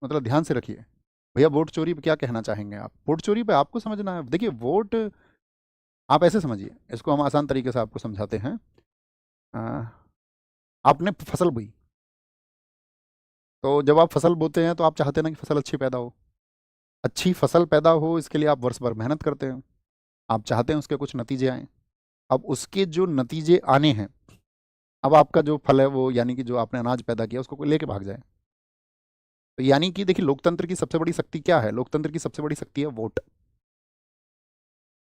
मतलब ध्यान से रखिए भैया, वोट चोरी पे क्या कहना चाहेंगे आप? वोट चोरी पे आपको समझना है। देखिए वोट आप ऐसे समझिए, इसको हम आसान तरीके से आपको समझाते हैं। अ, आपने फसल बोई, तो जब आप फसल बोते हैं तो आप चाहते हैं ना कि फसल अच्छी पैदा हो। अच्छी फसल पैदा हो इसके लिए आप वर्ष भर मेहनत करते हैं, आप चाहते हैं उसके कुछ नतीजे आएँ। अब उसके जो नतीजे आने हैं, अब आपका जो फल है वो यानी कि जो आपने अनाज पैदा किया उसको कोई लेके भाग जाए। तो यानी कि देखिए लोकतंत्र की सबसे बड़ी शक्ति क्या है? लोकतंत्र की सबसे बड़ी शक्ति है वोट।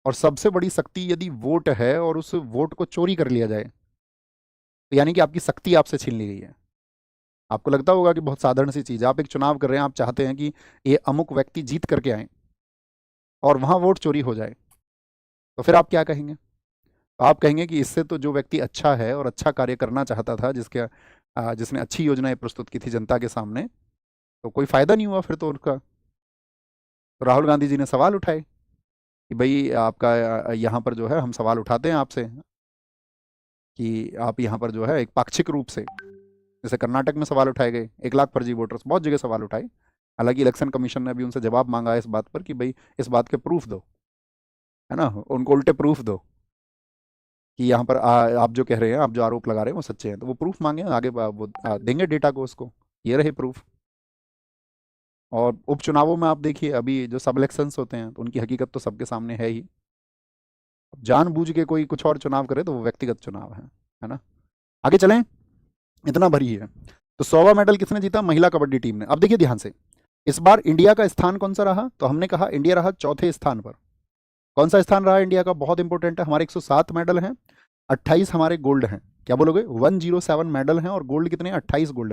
और सबसे बड़ी शक्ति यदि वोट है और उस वोट को चोरी कर लिया जाए, तो यानी कि आपकी शक्ति आपसे छीन ली गई है। आपको लगता होगा कि बहुत साधारण सी चीज़ है, आप एक चुनाव कर रहे हैं, आप चाहते हैं कि ये अमुक व्यक्ति जीत करके आए और वहाँ वोट चोरी हो जाए, तो फिर आप क्या कहेंगे? तो आप कहेंगे कि इससे तो जो व्यक्ति अच्छा है और अच्छा कार्य करना चाहता था, जिसने अच्छी योजनाएं प्रस्तुत की थी जनता के सामने, तो कोई फायदा नहीं हुआ फिर तो उनका। तो राहुल गांधी जी ने सवाल उठाए कि भाई आपका यहाँ पर जो है हम सवाल उठाते हैं आपसे कि आप यहाँ पर जो है एक पाक्षिक रूप से, जैसे कर्नाटक में सवाल उठाए गए 1 लाख फर्जी वोटर्स, बहुत जगह सवाल उठाए। हालांकि इलेक्शन कमीशन ने अभी उनसे जवाब मांगा है इस बात पर कि भाई इस बात के प्रूफ दो, है ना, उनको उल्टे प्रूफ दो कि यहाँ पर आप जो कह रहे हैं, आप जो आरोप लगा रहे हैं वो सच्चे हैं। तो वो प्रूफ मांगे आगे, वो देंगे डेटा को उसको, ये रहे प्रूफ। और उपचुनावों में आप देखिए अभी जो सब इलेक्शंस होते हैं तो उनकी हकीकत तो सबके सामने है ही। अब जानबूझ के कोई कुछ और चुनाव करे तो वो व्यक्तिगत चुनाव है ना। आगे चलें, इतना भरी है। तो 100वां मेडल किसने जीता? महिला कबड्डी टीम ने। अब देखिए ध्यान से, इस बार इंडिया का स्थान कौन सा रहा? तो हमने कहा इंडिया रहा चौथे स्थान पर। कौन सा स्थान रहा इंडिया का? बहुत इंपॉर्टेंट है। हमारे 107 मेडल हैं, 28 हमारे गोल्ड हैं। क्या बोलोगे? 107 मेडल हैं और गोल्ड कितने? 28 गोल्ड।